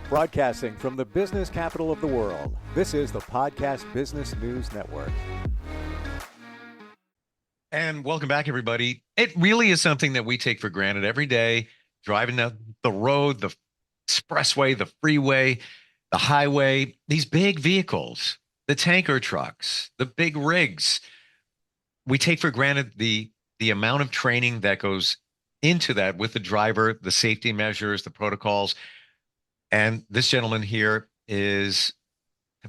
Broadcasting from the business capital of the world, this is the Podcast Business News Network. And welcome back, everybody. It really is something that we take for granted every day, driving down the road, the expressway, the freeway, the highway, these big vehicles, the tanker trucks, the big rigs. We take for granted the amount of training that goes into that with the driver, the safety measures, the protocols. And this gentleman here is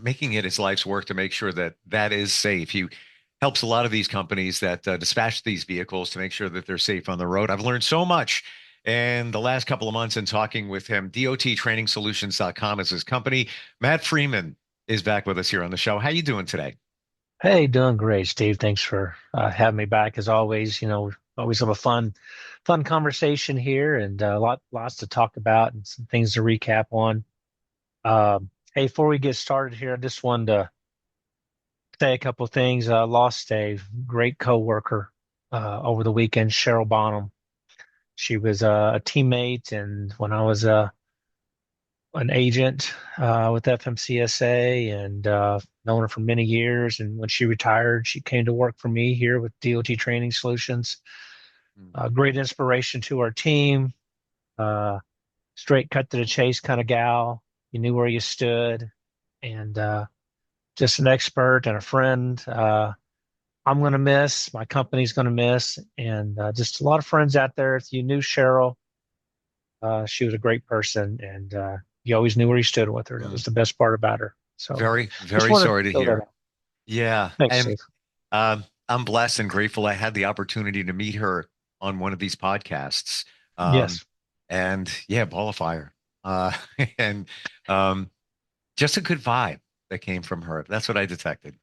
making it his life's work to make sure that that is safe. He helps a lot of these companies that dispatch these vehicles to make sure that they're safe on the road. I've learned so much in the last couple of months in talking with him. DOTtrainingsolutions.com is his company. Matt Freeman is back with us here on the show. How you doing today? Hey, doing great, Steve. Thanks for having me back. As always, always have a fun conversation here, and lots to talk about and some things to recap on. Hey, before we get started here, I just wanted to say a couple of things. Lost a great coworker over the weekend, Cheryl Bonham. She was a teammate, and when I was an agent with FMCSA, and known her for many years. And when she retired, she came to work for me here with DOT Training Solutions. Great inspiration to our team. Straight cut to the chase kind of gal. You knew where you stood, and just an expert and a friend. I'm going to miss, my company's going to miss, and just a lot of friends out there. If you knew Cheryl, she was a great person, and you always knew where you stood with her. That was the best part about her. So very sorry to hear. Yeah. Thanks, And Steve. I'm blessed and grateful I had the opportunity to meet her on one of these podcasts. Yes. And yeah, ball of fire. And just a good vibe that came from her. That's what I detected.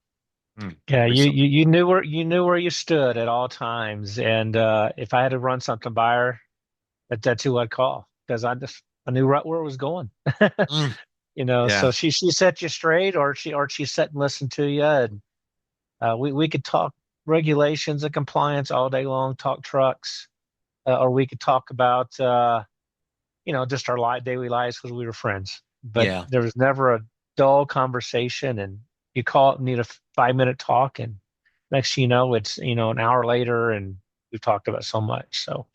Yeah, you knew where you stood at all times. And if I had to run something by her, that's who I'd call, because I knew right where it was going. Yeah. So she set you straight, or she sat and listened to you, and we could talk regulations and compliance all day long, talk trucks, or we could talk about just our daily lives because we were friends. But Yeah. there was never a dull conversation, and you call it, need a 5-minute talk, and next thing you know, it's an hour later, and we've talked about so much. So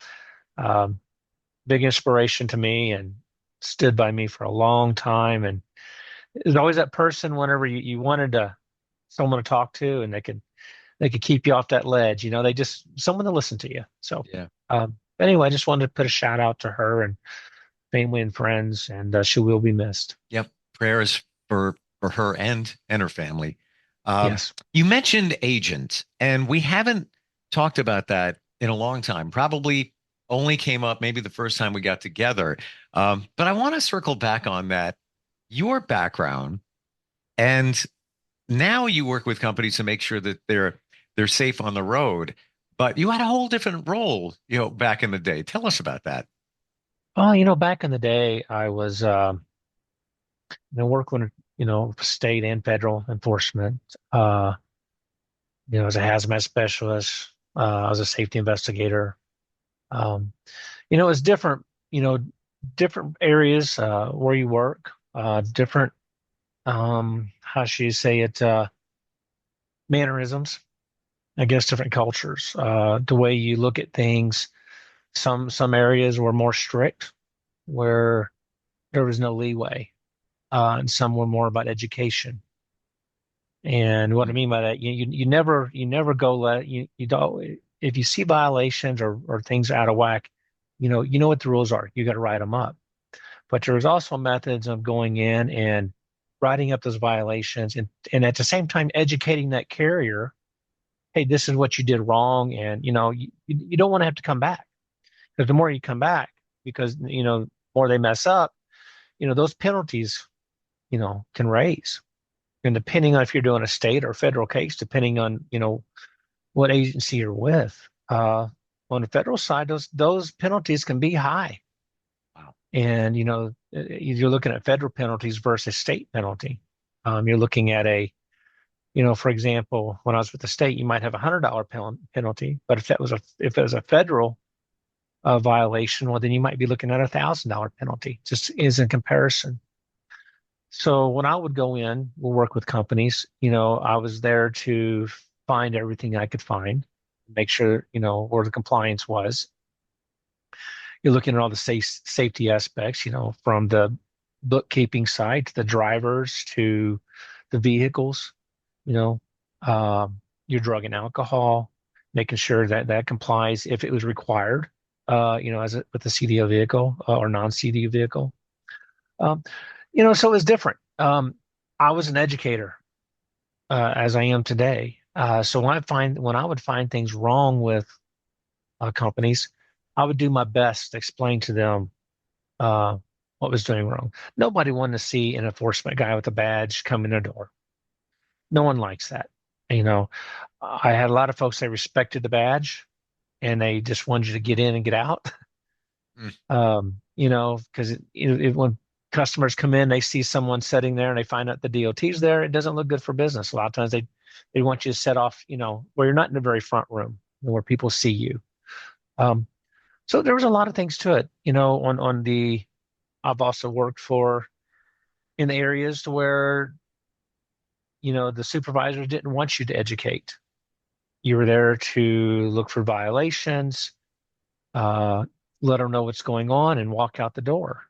big inspiration to me, and stood by me for a long time. And there's always that person whenever you wanted someone to talk to, and they could keep you off that ledge. They just someone to listen to you. So Yeah. anyway, I just wanted to put a shout out to her and family and friends, and she will be missed. Yep. Prayers for her and her family. Yes. You mentioned agent, and we haven't talked about that in a long time. Probably only came up maybe the first time we got together. But I want to circle back on that. Your background, and now you work with companies to make sure that they're safe on the road. But you had a whole different role, back in the day. Tell us about that. Well, back in the day, I was working, state and federal enforcement. As a hazmat specialist, I was a safety investigator. Um, it's different, different areas where you work, different, how should you say it, mannerisms, I guess, different cultures, the way you look at things. Some areas were more strict, where there was no leeway, and some were more about education. And what I mean by that, you never go you don't, if you see violations or things out of whack, you know what the rules are. You got to write them up. But there's also methods of going in and writing up those violations, and at the same time educating that carrier, hey, this is what you did wrong, and you don't want to have to come back, because the more you come back, because more they mess up, those penalties can raise. And depending on if you're doing a state or federal case, depending on what agency you're with, on the federal side, those penalties can be high. Wow. And you're looking at federal penalties versus state penalty. You're looking at for example, when I was with the state, you might have $100 penalty, but if it was a federal violation, well, then you might be looking at $1,000 penalty. Just is in comparison. So when I would go in, we'll work with companies, I was there to find everything I could find, make sure, where the compliance was. You're looking at all the safety aspects, from the bookkeeping side to the drivers to the vehicles, you know, your drug and alcohol, making sure that that complies if it was required, with a CDL vehicle or non-CDL vehicle. Um, so it was different. I was an educator as I am today. So when I would find things wrong with companies, I would do my best to explain to them uh, what was doing wrong. Nobody wanted to see an enforcement guy with a badge come in the door. No one likes that. You know, I had a lot of folks that respected the badge and they just wanted you to get in and get out. Mm. Because when customers come in, they see someone sitting there and they find out the DOT's there, it doesn't look good for business. A lot of times they want you to set off, where you're not in the very front room, where people see you. Um, so there was a lot of things to it, on the I've also worked for in the areas to where, the supervisors didn't want you to educate. You were there to look for violations, uh, let them know what's going on, and walk out the door.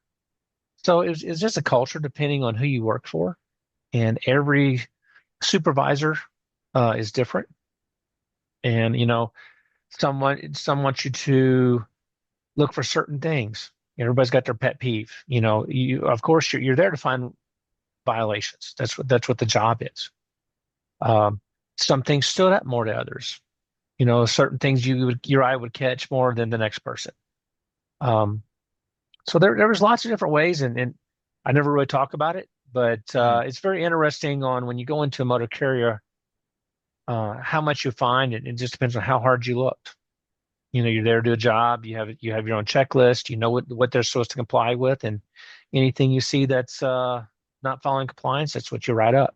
So it's just a culture depending on who you work for, and every supervisor is different. And some want you to look for certain things. Everybody's got their pet peeve. You of course you're there to find violations. That's what the job is. Um, some things stood out more to others. Certain things your eye would catch more than the next person. Um, so there was lots of different ways, and I never really talk about it, but Mm. it's very interesting on when you go into a motor carrier, how much you find, and it just depends on how hard you looked. You're there to do a job. You have your own checklist. You know what they're supposed to comply with, and anything you see that's not following compliance, that's what you write up.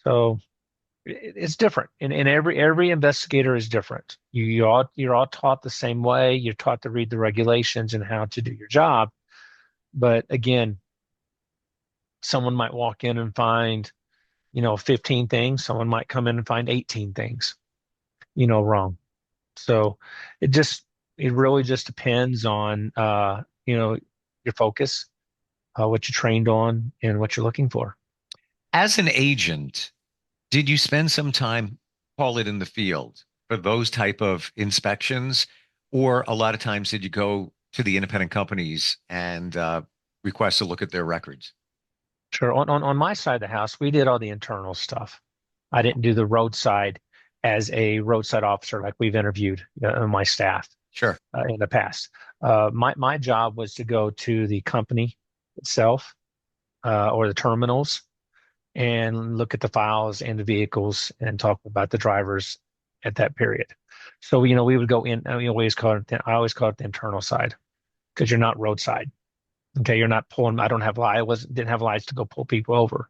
So it's different, and every investigator is different. You're all taught the same way. You're taught to read the regulations and how to do your job. But again, someone might walk in and find 15 things. Someone might come in and find 18 things wrong. So it really just depends on your focus, what you trained on, and what you're looking for. As an agent, did you spend some time, call it in the field, for those type of inspections? Or a lot of times did you go to the independent companies and request to look at their records? Sure. On my side of the house, we did all the internal stuff. I didn't do the roadside as a roadside officer like we've interviewed my staff Sure. in the past. My job was to go to the company itself or the terminals and look at the files and the vehicles and talk about the drivers at that period. So we would go in. I always call it the internal side because you're not roadside. Okay, you're not pulling. I don't have I wasn't didn't have lights to go pull people over.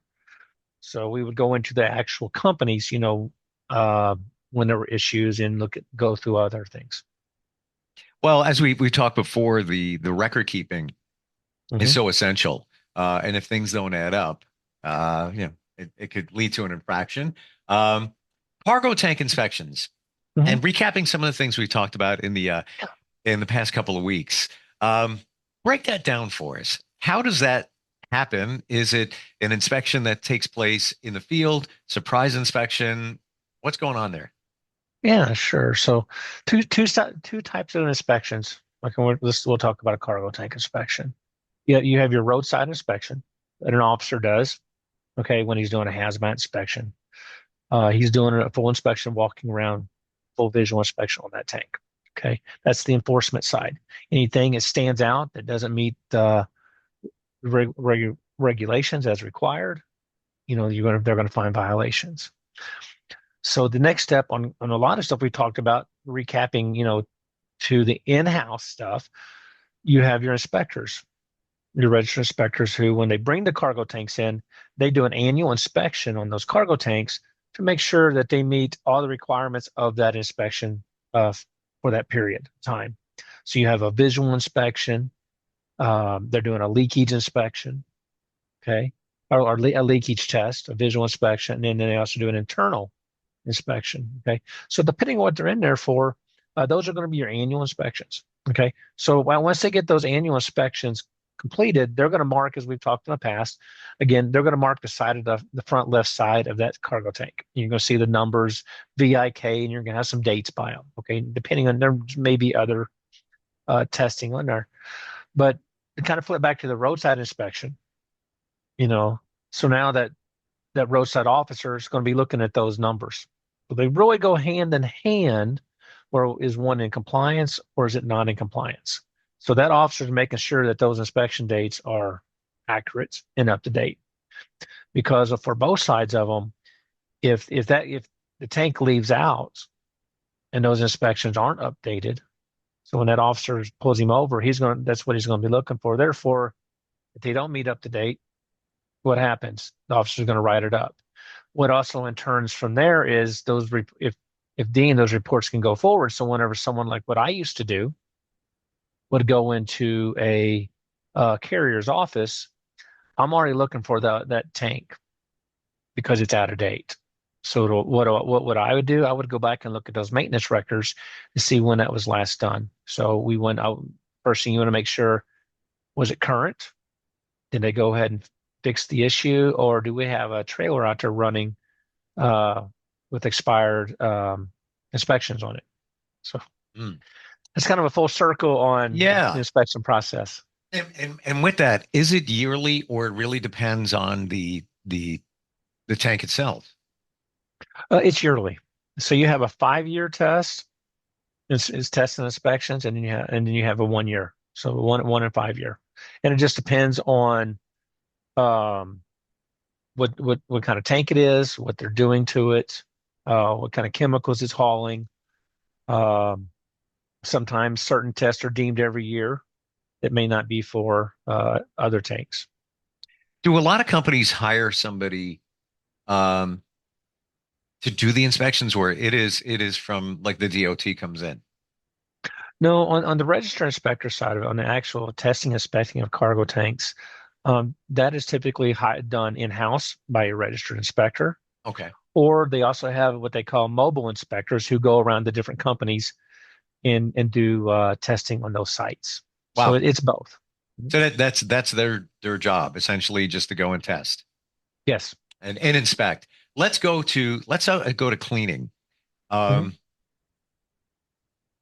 So we would go into the actual companies, uh, when there were issues and go through other things. Well, as we talked before, the record keeping is Hmm. so essential. And if things don't add up, it could lead to an infraction. Um, Cargo tank inspections Hmm. and recapping some of the things we talked about in the past couple of weeks. Um, Break that down for us. How does that happen? Is it an inspection that takes place in the field, surprise inspection? What's going on there? Yeah, sure. So two types of inspections. Like we'll talk about a cargo tank inspection. Yeah, you have your roadside inspection that an officer does. Okay, when he's doing a hazmat inspection, he's doing a full inspection, walking around, full visual inspection on that tank. Okay, that's the enforcement side. Anything that stands out that doesn't meet regulations as required, they're gonna find violations. So the next step on a lot of stuff we talked about, recapping, to the in-house stuff, you have your inspectors, your registered inspectors who, when they bring the cargo tanks in, they do an annual inspection on those cargo tanks to make sure that they meet all the requirements of that inspection uh, for that period of time. So you have a visual inspection. They're doing a leakage inspection. Okay. a leakage test, a visual inspection, and then they also do an internal inspection. Okay. So depending on what they're in there for, those are going to be your annual inspections. Okay. So once they get those annual inspections completed, they're going to mark, as we've talked in the past, again, they're going to mark the side of the front left side of that cargo tank. You're going to see the numbers VIK, and you're going to have some dates by them. Okay. Depending on, there may be other testing on there. But to kind of flip back to the roadside inspection, you know, so now that roadside officer is going to be looking at those numbers. So they really go hand in hand, or is one in compliance or is it not in compliance? So that officer is making sure that those inspection dates are accurate and up to date. Because for both sides of them, if the tank leaves out and those inspections aren't updated, so when that officer pulls him over, that's what he's going to be looking for. Therefore, if they don't meet up to date, what happens? The officer's going to write it up. What also in turns from there is if deemed, those reports can go forward. So whenever someone like what I used to do would go into a carrier's office, I'm already looking for that tank because it's out of date. So what I would do? I would go back and look at those maintenance records to see when that was last done. So we went out. First thing you want to make sure, was it current? Did they go ahead and fix the issue, or do we have a trailer out there running with expired inspections on it? So it's kind of a full circle on the inspection process. And with that, is it yearly, or it really depends on the tank itself? It's yearly. So you have a 5-year test. It's test and inspections, and then you have a 1 year. So one and 5 year, and it just depends on what kind of tank it is, what they're doing to it, what kind of chemicals it's hauling. Sometimes certain tests are deemed every year. It may not be for other tanks. Do a lot of companies hire somebody to do the inspections, or it is from like the DOT comes in? No, on the register inspector side of it, on the actual testing inspecting of cargo tanks, that is typically done in-house by a registered inspector. Okay. Or they also have what they call mobile inspectors who go around to different companies and do testing on those sites. Wow. So it's both. So that's their job, essentially, just to go and test. Yes. And inspect. Let's go to cleaning.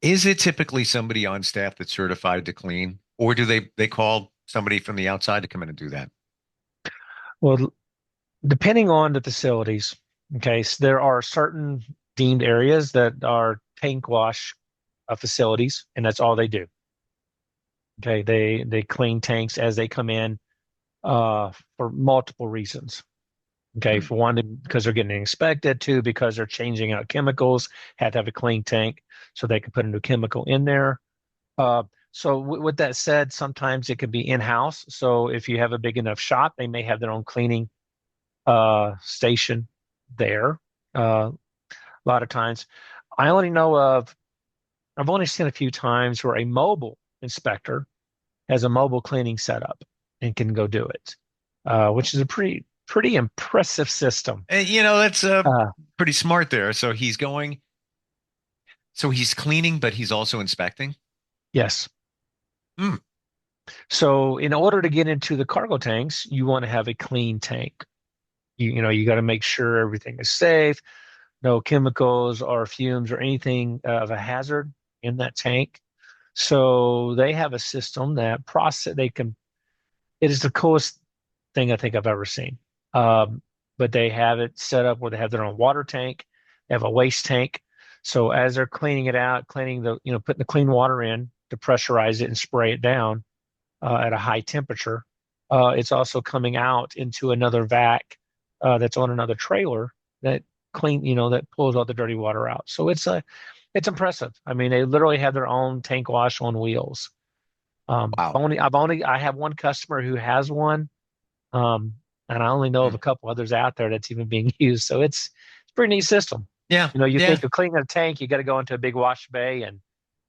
Is it typically somebody on staff that's certified to clean, or do they call somebody from the outside to come in and do that? Well, depending on the facilities, okay, so there are certain deemed areas that are tank wash facilities, and that's all they do. Okay, they clean tanks as they come in for multiple reasons. Okay, for one, because they're getting inspected; two, because they're changing out chemicals, have to have a clean tank so they can put a new chemical in there. So with that said, sometimes it could be in-house. So if you have a big enough shop, they may have their own cleaning station there. A lot of times, I've only seen a few times where a mobile inspector has a mobile cleaning setup and can go do it, which is a pretty impressive system. And, that's pretty smart there. So he's cleaning, but he's also inspecting. Yes. Mm. So in order to get into the cargo tanks, you want to have a clean tank. You got to make sure everything is safe, no chemicals or fumes or anything of a hazard in that tank. So they have a system that it is the coolest thing I think I've ever seen. But they have it set up where they have their own water tank, they have a waste tank. So as they're cleaning it out, putting the clean water in to pressurize it and spray it down at a high temperature, it's also coming out into another vac that's on another trailer that that pulls all the dirty water out. So it's impressive. I mean, they literally have their own tank wash on wheels. Wow. I have one customer who has one, and I only know of a couple others out there that's even being used. So it's a pretty neat system. Yeah. You think of cleaning a tank, you got to go into a big wash bay and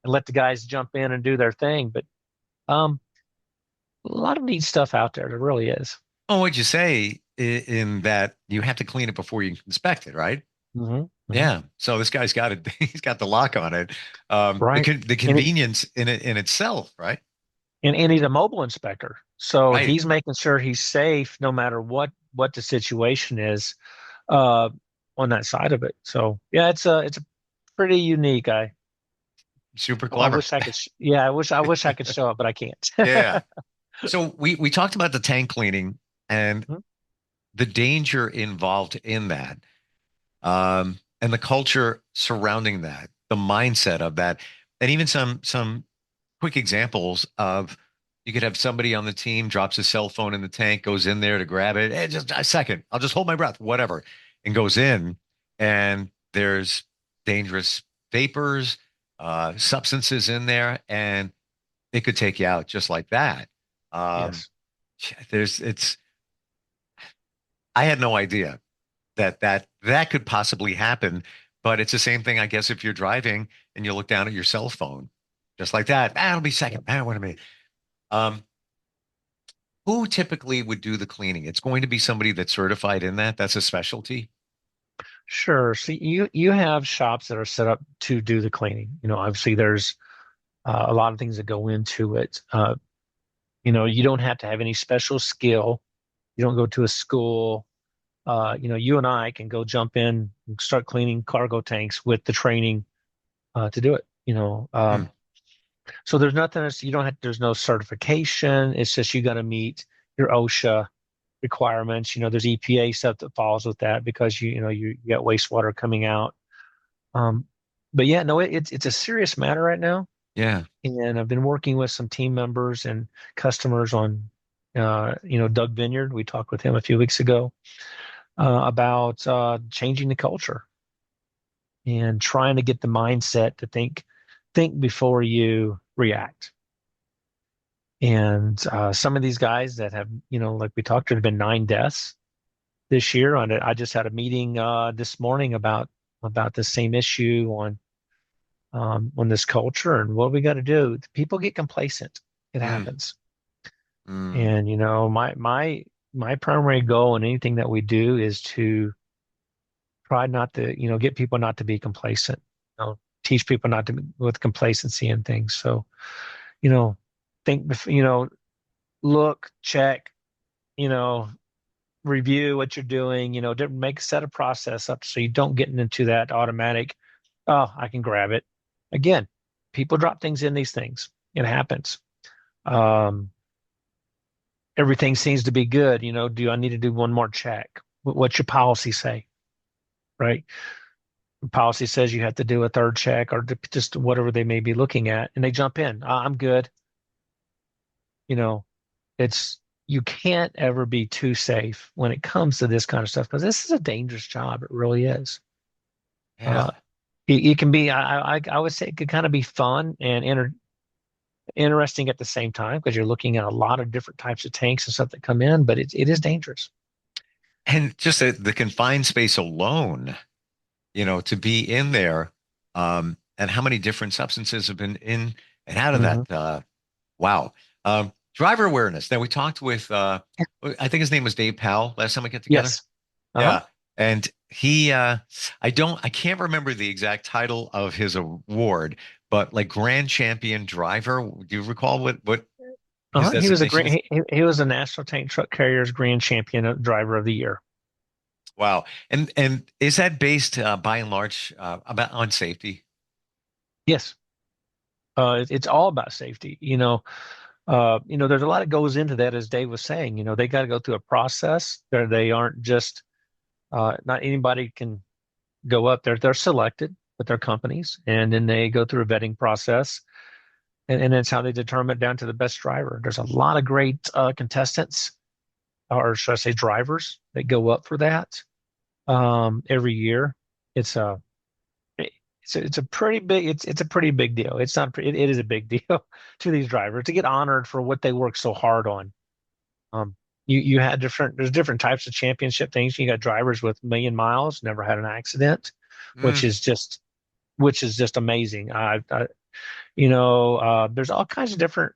let the guys jump in and do their thing. But a lot of neat stuff out there. There really is. Oh, what'd you say in that you have to clean it before you inspect it, right? Hmm. Hmm. Yeah. So this guy's got it. He's got the lock on it. Right. The And it, convenience in it in itself, right? and he's a mobile inspector, so Right. he's making sure he's safe no matter what the situation is uh, on that side of it. So yeah, it's a pretty unique. Super I clever. wish I could. Yeah, I wish I could show up, but I can't. Yeah. So we talked about the tank cleaning and the danger involved in that, and the culture surrounding that, the mindset of that, and even some quick examples of you could have somebody on the team drops his cell phone in the tank, goes in there to grab it. Hey, just a second. I'll just hold my breath, whatever, and goes in, and there's dangerous vapors, substances in there, and it could take you out just like that. Um, Yes. there's it's I had no idea that could possibly happen, but it's the same thing, I guess, if you're driving and you look down at your cell phone, just like that. Ah, it'll be second. Yep. Ah, wait a minute. Um, who typically would do the cleaning? It's going to be somebody that's certified in that. That's a specialty. Sure. See, you have shops that are set up to do the cleaning. Obviously there's a lot of things that go into it. You don't have to have any special skill. You don't go to a school. You and I can go jump in and start cleaning cargo tanks with the training to do it. Hmm. So there's nothing else, you don't have, there's no certification. It's just you got to meet your OSHA requirements. There's EPA stuff that falls with that because you got wastewater coming out. Um, but yeah, no, it's a serious matter right now. Yeah. And I've been working with some team members and customers on, Doug Vineyard. We talked with him a few weeks ago about changing the culture and trying to get the mindset to think before you react. And some of these guys that have, like we talked, there have been 9 deaths this year. On it, I just had a meeting this morning about the same issue on this culture and what we got to do. People get complacent. It Hmm. happens. Hmm. And my primary goal in anything that we do is to try not to, get people not to be complacent. Teach people not to be with complacency and things. So, you know, look, check, you know, review what you're doing, make set a process up so you don't get into that automatic, oh, I can grab it. Again, people drop things in these things. It happens. Um, Everything seems to be good. Do I need to do one more check? What's your policy say? Right? Policy says you have to do a third check or just whatever they may be looking at, and they jump in. I'm good. You know, it's you can't ever be too safe when it comes to this kind of stuff because this is a dangerous job. It really is. Uh, Yeah. it can be. I would say it could kind of be fun and interesting at the same time because you're looking at a lot of different types of tanks and stuff that come in, but it is dangerous. And just the confined space alone, to be in there, and how many different substances have been in and out of Hmm. that. Wow. Driver awareness. Now we talked with, I think his name was Dave Powell last time we get together. Yes. Uh-huh. Yeah. And I can't remember the exact title of his award, but like Grand Champion Driver. Do you recall what his Uh-huh. He was a designation grand. is? He was a National Tank Truck Carriers Grand Champion Driver of the Year. Wow. And is that based by and large about on safety? Yes. It's all about safety. There's a lot that goes into that, as Dave was saying. They got to go through a process. They aren't just not anybody can go up there. They're selected with their companies, and then they go through a vetting process, and that's how they determine down to the best driver. There's a lot of great contestants, or should I say, drivers that go up for that every year. It's a it's a pretty big it's a pretty big deal. It's not it is a big deal to these drivers to get honored for what they work so hard on. Um, you had there's different types of championship things. You got drivers with 1 million miles, never had an accident, Mm, which is just amazing. There's all kinds of different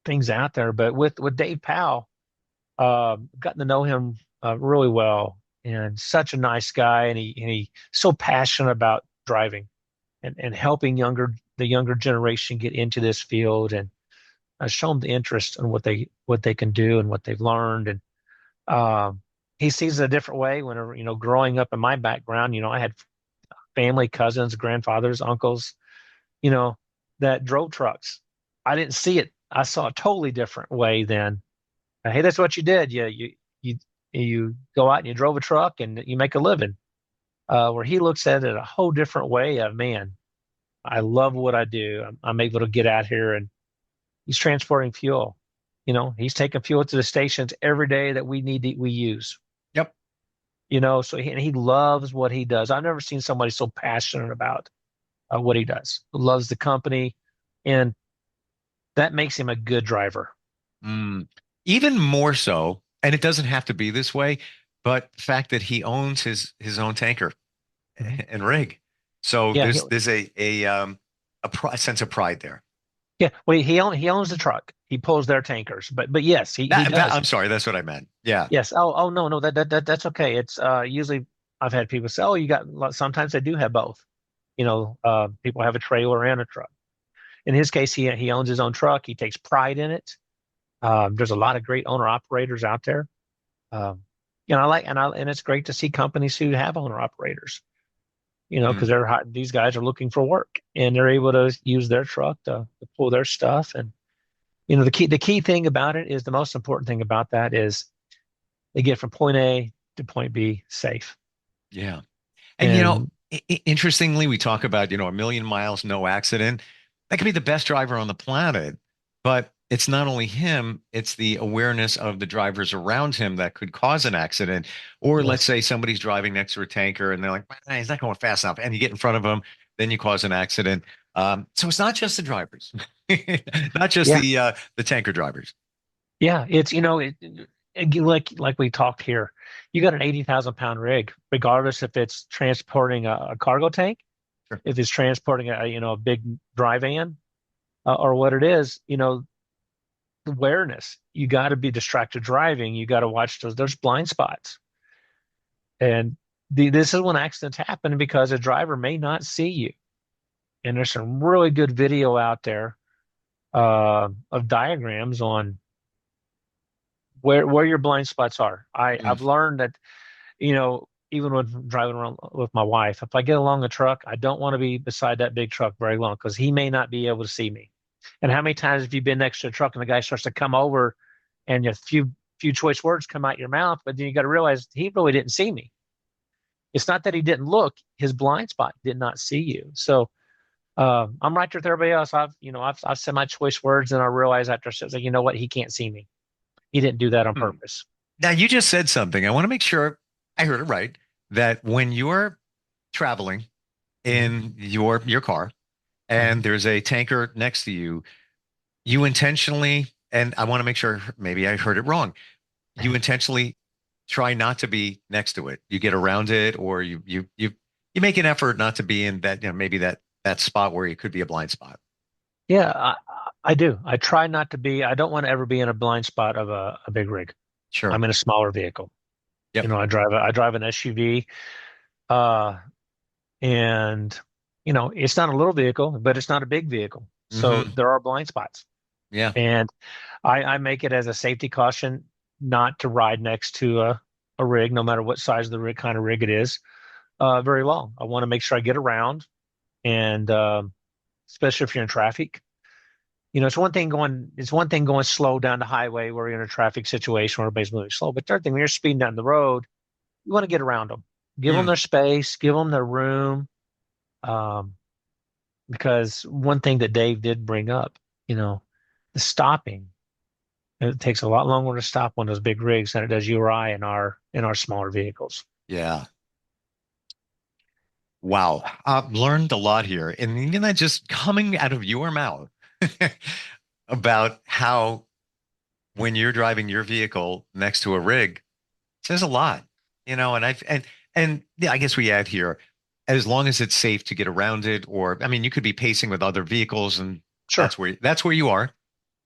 things out there, but with Dave Powell. Gotten to know him really well, and such a nice guy, and he so passionate about driving and helping the younger generation get into this field and show them the interest in what they can do and what they've learned. And um, he sees it a different way. Whenever, growing up in my background, I had family, cousins, grandfathers, uncles, you know, that drove trucks. I didn't see it. I saw a totally different way than, hey, that's what you did. You you go out and you drove a truck and you make a living. Where he looks at it a whole different way of, man, I love what I do. I'm able to get out here, and he's transporting fuel. He's taking fuel to the stations every day that we use. Yep. So he loves what he does. I've never seen somebody so passionate about what he does. Loves the company, and that makes him a good driver. Mm. Even more so, and it doesn't have to be this way, but the fact that he owns his own tanker Mhm. and rig. So Yeah, there's a sense of pride there. yeah. Well, he owns the truck. He pulls their tankers, but yes, he does. I'm sorry, that's what I meant. Yeah. Yes. Oh no, no, that's okay. It's usually I've had people say, oh, you got, sometimes they do have both. People have a trailer and a truck. In his case, he owns his own truck. He takes pride in it. There's a lot of great owner operators out there. Um, and it's great to see companies who have owner operators. Because Mm. these guys are looking for work, and they're able to use their truck to pull their stuff. And the key thing about it is, the most important thing about that is they get from point A to point B safe. Yeah. And And interestingly, we talk about, a million miles, no accident. That could be the best driver on the planet, but it's not only him, it's the awareness of the drivers around him that could cause an accident. Or let's yes, say somebody's driving next to a tanker and they're like, "Man, he's not going fast enough." And you get in front of him, then you cause an accident. So it's not just the drivers, not just yeah, the tanker drivers. yeah, it's like we talked here. You got an 80,000 pound rig, regardless if it's transporting a cargo tank, Sure. if it's transporting a big dry van, or what it is. Awareness. You got to be distracted driving. You got to watch there's blind spots. And this is when accidents happen, because a driver may not see you. And there's some really good video out there of diagrams on where your blind spots are. Mm. I've learned that, even when driving around with my wife, if I get along a truck, I don't want to be beside that big truck very long, because he may not be able to see me. And how many times have you been next to a truck and the guy starts to come over, and a few choice words come out your mouth, but then you got to realize he really didn't see me. It's not that he didn't look; his blind spot did not see you. So I'm right there with everybody else. I've said my choice words, and I realize after I said, like, what, he can't see me. He didn't do that on Hmm. purpose. Now, you just said something. I want to make sure I heard it right, that when you're traveling Hmm. in your car and Hmm. there's a tanker next to you, you intentionally, and I want to make sure maybe I heard it wrong. You intentionally try not to be next to it. You get around it, or you make an effort not to be in that, maybe that spot where it could be a blind spot. Yeah, I do. I try not to be. I don't want to ever be in a blind spot of a big rig. Sure. I'm in a smaller vehicle. Yep. I drive an SUV, uh, and it's not a little vehicle, but it's not a big vehicle. So Hmm. there are blind spots, Yeah. and I make it as a safety caution not to ride next to a rig, no matter what size of the rig, kind of rig it is, very long. I want to make sure I get around, and especially if you're in traffic. It's one thing going slow down the highway where you're in a traffic situation where everybody's moving slow. But third thing, when you're speeding down the road, you want to get around them, give them Mm. their space, give them their room. Um, because one thing that Dave did bring up, you know, the stopping, it takes a lot longer to stop on those big rigs than it does you or I in our smaller vehicles. Yeah. Wow. I've learned a lot here. And just coming out of your mouth about how when you're driving your vehicle next to a rig says a lot, and yeah, I guess we add here, as long as it's safe to get around it, or I mean, you could be pacing with other vehicles and Sure. that's where you are.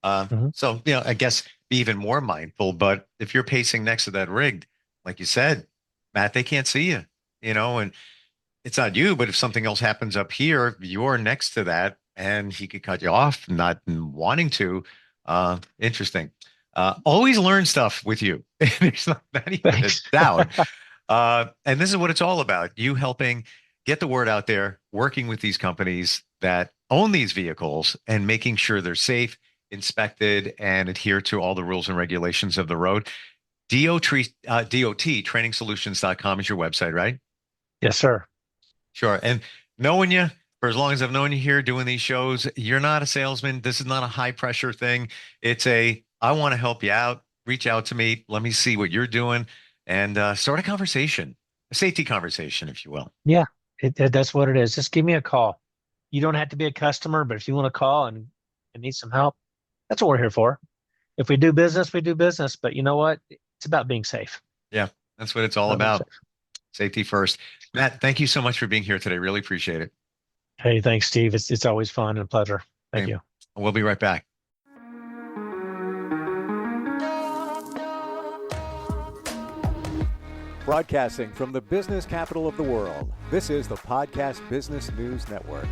Hmm. So, I guess be even more mindful. But if you're pacing next to that rig, like you said, Matt, they can't see you, and it's not you, but if something else happens up here, you're next to that and he could cut you off, not wanting to. Interesting. Always learn stuff with you. There's not even a Thanks. doubt. And this is what it's all about. You helping get the word out there, working with these companies that own these vehicles and making sure they're safe, inspected, and adhere to all the rules and regulations of the road. DOT, trainingsolutions.com is your website, right? Yes, sir. Sure. And knowing you for as long as I've known you here doing these shows, you're not a salesman. This is not a high pressure thing. It's I want to help you out. Reach out to me. Let me see what you're doing and start a conversation, a safety conversation, if you will. Yeah, that's what it is. Just give me a call. You don't have to be a customer, but if you want to call and need some help, that's what we're here for. If we do business, we do business. But you know what? It's about being safe. Yeah, that's what it's all about. Safety first. Matt, thank you so much for being here today. Really appreciate it. Hey, thanks, Steve. It's always fun and a pleasure. Thank you. We'll be right back. Broadcasting from the business capital of the world, this is the Podcast Business News Network.